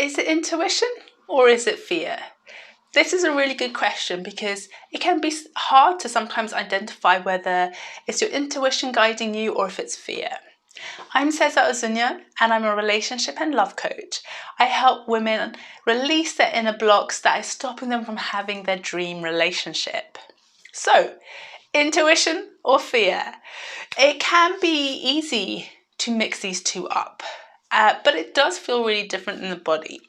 Is it intuition or is it fear? This is a really good question because it can be hard to sometimes identify whether it's your intuition guiding you or if it's fear. I'm Ceza Ouzounian and I'm a relationship and love coach. I help women release their inner blocks that is stopping them from having their dream relationship. So, intuition or fear? It can be easy to mix these two up, but it does feel really different in the body.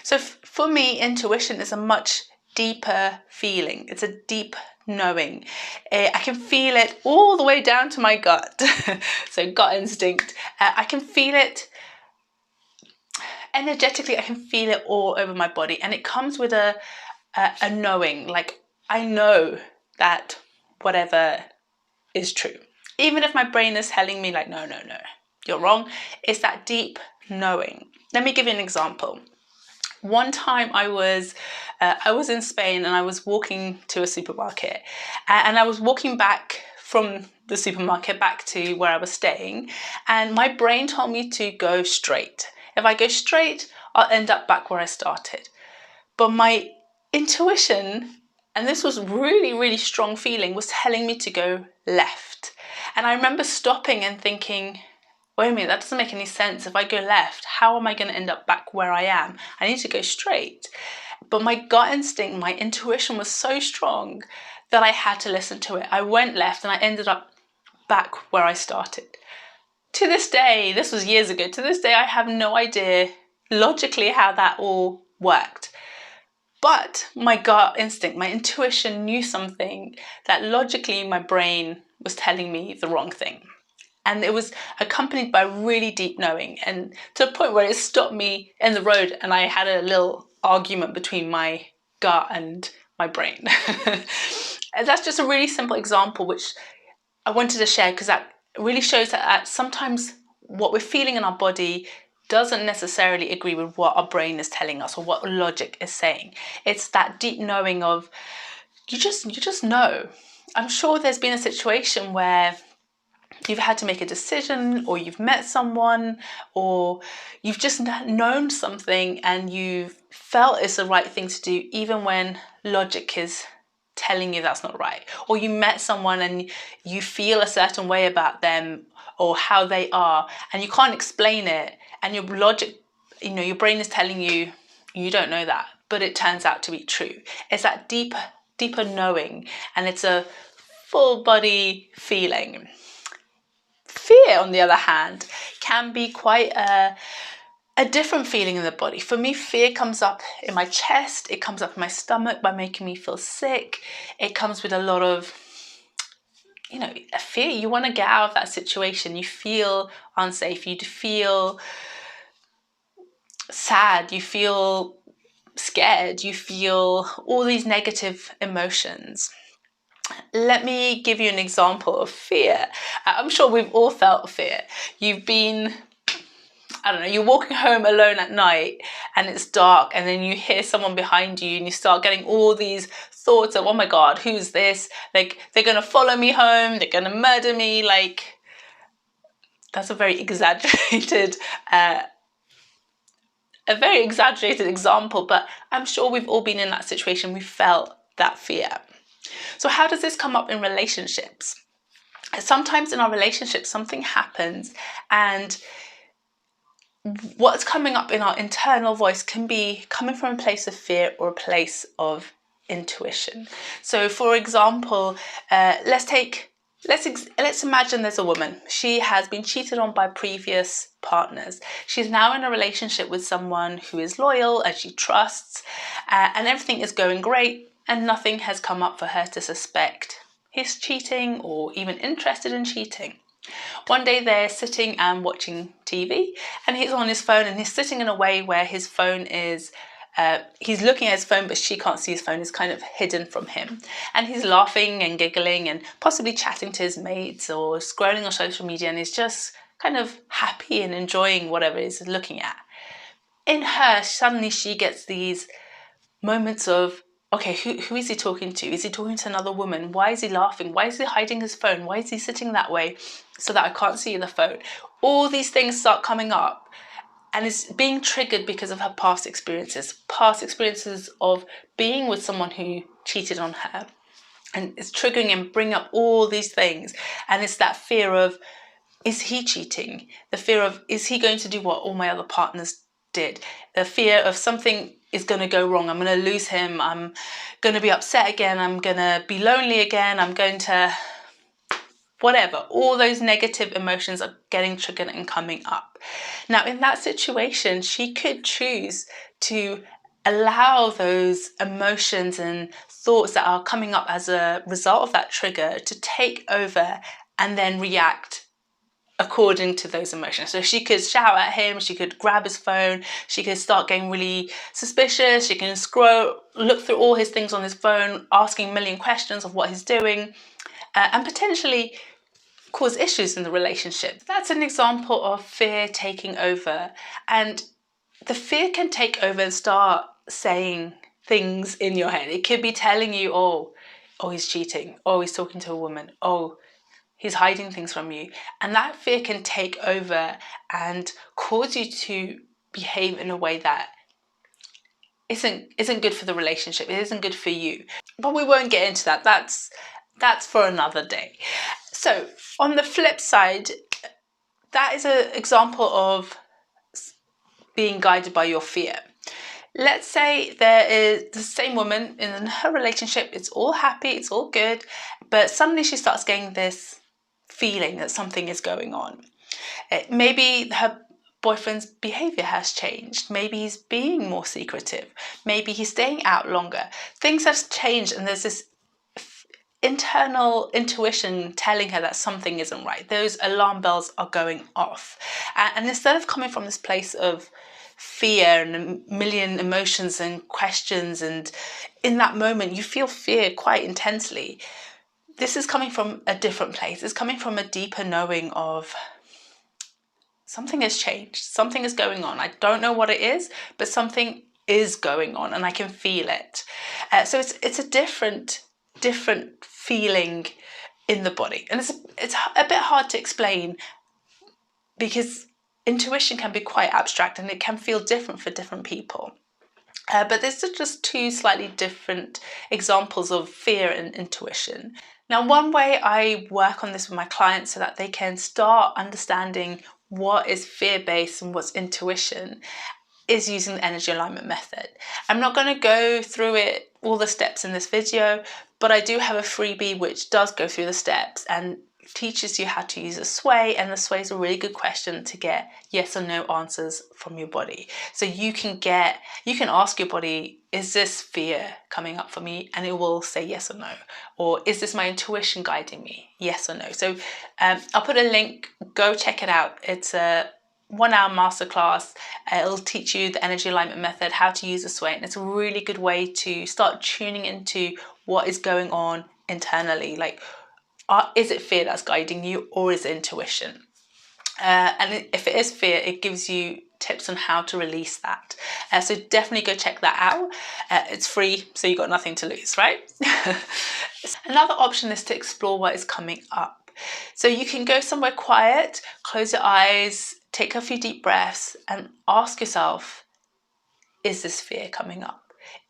So for me, intuition is a much deeper feeling. It's a deep knowing. I can feel it all the way down to my gut. So gut instinct. I can feel it energetically. I can feel it all over my body, and it comes with a knowing. Like I know that whatever is true, even if my brain is telling me like no, you're wrong. It's that deep knowing. Let me give you an example. One time I was in Spain and I was walking to a supermarket, and I was walking back from the supermarket back to where I was staying, and my brain told me to go straight. If I go straight, I'll end up back where I started. But my intuition, and this was really, really strong feeling, was telling me to go left. And I remember stopping and thinking, wait a minute, that doesn't make any sense. If I go left, how am I going to end up back where I am? I need to go straight. But my gut instinct, my intuition was so strong that I had to listen to it. I went left and I ended up back where I started. To this day, this was years ago, to this day I have no idea logically how that all worked. But my gut instinct, my intuition knew something that logically my brain was telling me the wrong thing. And it was accompanied by really deep knowing, and to a point where it stopped me in the road and I had a little argument between my gut and my brain. And that's just a really simple example which I wanted to share because that really shows that sometimes what we're feeling in our body doesn't necessarily agree with what our brain is telling us or what logic is saying. It's that deep knowing of you just know. I'm sure there's been a situation where you've had to make a decision, or you've met someone, or you've just known something and you've felt it's the right thing to do even when logic is telling you that's not right. Or you met someone and you feel a certain way about them or how they are and you can't explain it, and your logic, your brain is telling you you don't know that, but it turns out to be true. It's that deeper knowing, and it's a full body feeling. Fear, on the other hand, can be quite a different feeling in the body. For me, fear comes up in my chest, it comes up in my stomach by making me feel sick. It comes with a lot of, fear. You want to get out of that situation. You feel unsafe, you feel sad, you feel scared, you feel all these negative emotions. Let me give you an example of fear. I'm sure we've all felt fear. You've been, you're walking home alone at night and it's dark, and then you hear someone behind you and you start getting all these thoughts of, oh my God, who's this? Like, they're going to follow me home, they're going to murder me. Like, that's a very exaggerated example, but I'm sure we've all been in that situation. We felt that fear. So how does this come up in relationships? Sometimes in our relationships, something happens and what's coming up in our internal voice can be coming from a place of fear or a place of intuition. So for example, let's imagine there's a woman. She has been cheated on by previous partners. She's now in a relationship with someone who is loyal and she trusts, and everything is going great, and nothing has come up for her to suspect he's cheating or even interested in cheating. One day they're sitting and watching TV, and he's on his phone, and he's sitting in a way where his phone is he's looking at his phone, but she can't see his phone. It's kind of hidden from him. And he's laughing and giggling and possibly chatting to his mates or scrolling on social media, and he's just kind of happy and enjoying whatever he's looking at. In her, suddenly she gets these moments of, okay, who is he talking to? Is he talking to another woman? Why is he laughing? Why is he hiding his phone? Why is he sitting that way so that I can't see the phone? All these things start coming up. and is being triggered because of her past experiences of being with someone who cheated on her. And it's triggering and bringing up all these things. And it's that fear of, is he cheating? The fear of, is he going to do what all my other partners did? The fear of something is going to go wrong. I'm going to lose him. I'm going to be upset again. I'm going to be lonely again. I'm going to, whatever. All those negative emotions are getting triggered and coming up. Now, in that situation, she could choose to allow those emotions and thoughts that are coming up as a result of that trigger to take over and then react according to those emotions. So she could shout at him, she could grab his phone, she could start getting really suspicious, she can look through all his things on his phone, asking a million questions of what he's doing, and potentially cause issues in the relationship. That's an example of fear taking over. And the fear can take over and start saying things in your head. It could be telling you, oh, he's cheating. Oh, he's talking to a woman. Oh, he's hiding things from you. And that fear can take over and cause you to behave in a way that isn't good for the relationship. It isn't good for you. But we won't get into that. That's for another day. So on the flip side, that is an example of being guided by your fear. Let's say there is the same woman in her relationship, it's all happy, it's all good, but suddenly she starts getting this feeling that something is going on. Maybe her boyfriend's behavior has changed. Maybe he's being more secretive. Maybe he's staying out longer. Things have changed and there's this internal intuition telling her that something isn't right. Those alarm bells are going off. And instead of coming from this place of fear and a million emotions and questions, and in that moment you feel fear quite intensely, this is coming from a different place. It's coming from a deeper knowing of something has changed, something is going on. I don't know what it is, but something is going on and I can feel it. So it's a different feeling in the body, and it's a bit hard to explain because intuition can be quite abstract and it can feel different for different people. But these are just two slightly different examples of fear and intuition. Now, one way I work on this with my clients so that they can start understanding what is fear-based and what's intuition is using the energy alignment method. I'm not going to go through all the steps in this video, but I do have a freebie which does go through the steps and teaches you how to use a sway, and the sway is a really good question to get yes or no answers from your body. So you can ask your body, is this fear coming up for me? And it will say yes or no. Or is this my intuition guiding me? Yes or no. So I'll put a link, go check it out. It's a 1-hour masterclass. It'll teach you the energy alignment method, how to use a sway, and it's a really good way to start tuning into what is going on internally. Like, is it fear that's guiding you, or is it intuition? And if it is fear, it gives you tips on how to release that. So definitely go check that out. It's free, so you've got nothing to lose, right? Another option is to explore what is coming up. So you can go somewhere quiet, close your eyes, take a few deep breaths and ask yourself, is this fear coming up?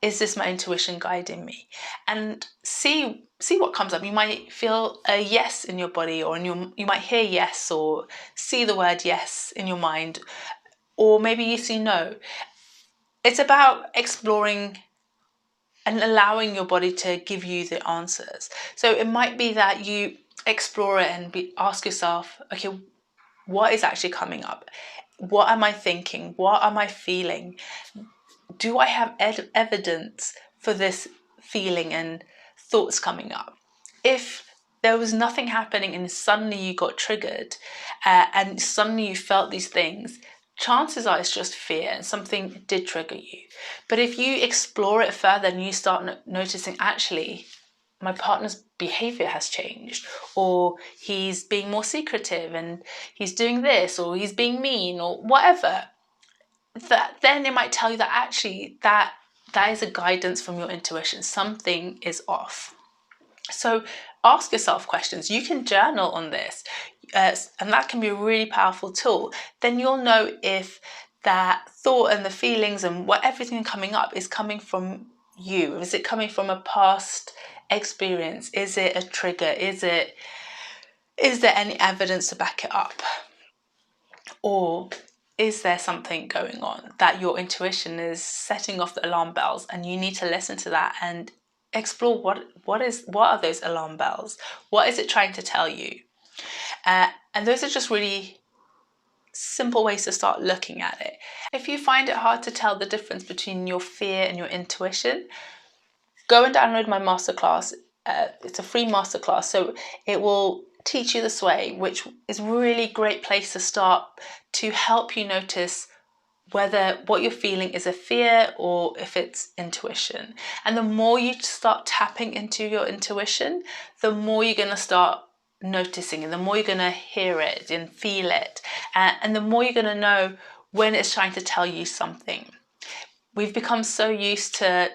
Is this my intuition guiding me? And see what comes up. You might feel a yes in your body, or you might hear yes, or see the word yes in your mind, or maybe you see no. It's about exploring and allowing your body to give you the answers. So it might be that you explore it and ask yourself, okay, what is actually coming up? What am I thinking? What am I feeling? Do I have evidence for this feeling and thoughts coming up? If there was nothing happening and suddenly you got triggered and suddenly you felt these things, chances are it's just fear and something did trigger you. But if you explore it further and you start noticing, actually, my partner's behavior has changed, or he's being more secretive and he's doing this, or he's being mean, or whatever, that then it might tell you that actually that is a guidance from your intuition. Something is off. So ask yourself questions. You can journal on this, and that can be a really powerful tool. Then you'll know if that thought and the feelings and what everything coming up is coming from you? Is it coming from a past experience? Is it a trigger? Is there any evidence to back it up? Or is there something going on that your intuition is setting off the alarm bells, and you need to listen to that and explore what are those alarm bells? What is it trying to tell you? And those are just really simple ways to start looking at it. If you find it hard to tell the difference between your fear and your intuition, go and download my masterclass. It's a free masterclass, so it will teach you the sway, which is a really great place to start to help you notice whether what you're feeling is a fear or if it's intuition. And the more you start tapping into your intuition, the more you're going to start noticing, and the more you're going to hear it and feel it, and the more you're going to know when it's trying to tell you something. We've become so used to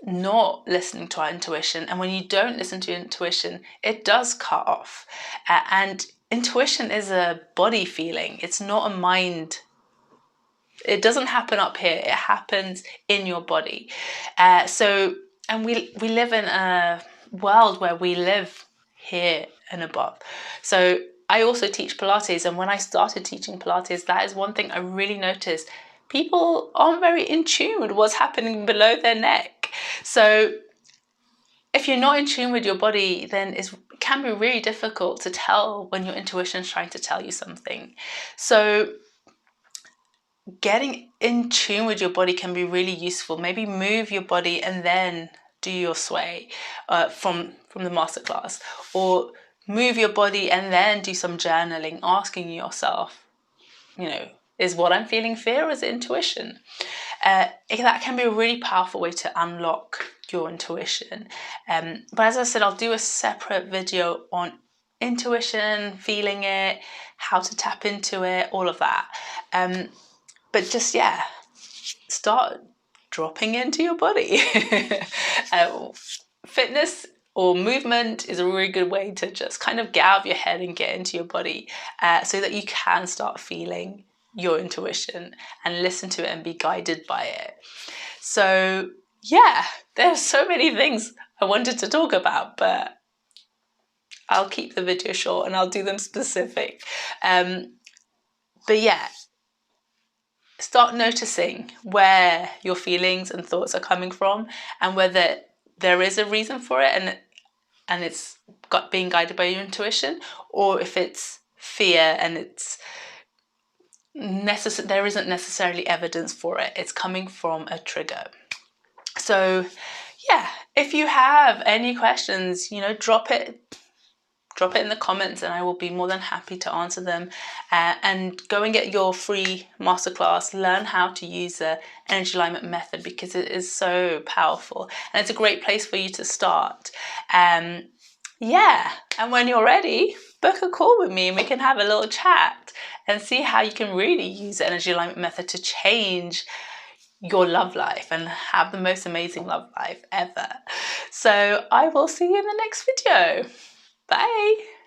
not listening to our intuition, and when you don't listen to your intuition, it does cut off. And intuition is a body feeling, it's not a mind. It doesn't happen up here, it happens in your body. And we live in a world where we live here and above. So I also teach Pilates, and when I started teaching Pilates, that is one thing I really noticed. People aren't very in tune with what's happening below their neck. So if you're not in tune with your body, then it can be really difficult to tell when your intuition is trying to tell you something. So getting in tune with your body can be really useful. Maybe move your body and then do your sway from the masterclass, or move your body and then do some journaling, asking yourself, is what I'm feeling fear or is it intuition? That can be a really powerful way to unlock your intuition. But as I said, I'll do a separate video on intuition, feeling it, how to tap into it, all of that. But just, start dropping into your body. Fitness or movement is a really good way to just kind of get out of your head and get into your body, so that you can start feeling your intuition and listen to it and be guided by it. So there's so many things I wanted to talk about, but I'll keep the video short and I'll do them specific. Start noticing where your feelings and thoughts are coming from, and whether there is a reason for it and it's being guided by your intuition, or if it's fear and it's there isn't necessarily evidence for it. It's coming from a trigger. So if you have any questions, drop it in the comments and I will be more than happy to answer them. And go and get your free masterclass, learn how to use the energy alignment method, because it is so powerful and it's a great place for you to start. And when you're ready, book a call with me and we can have a little chat and see how you can really use the energy alignment method to change your love life and have the most amazing love life ever. So I will see you in the next video. Bye.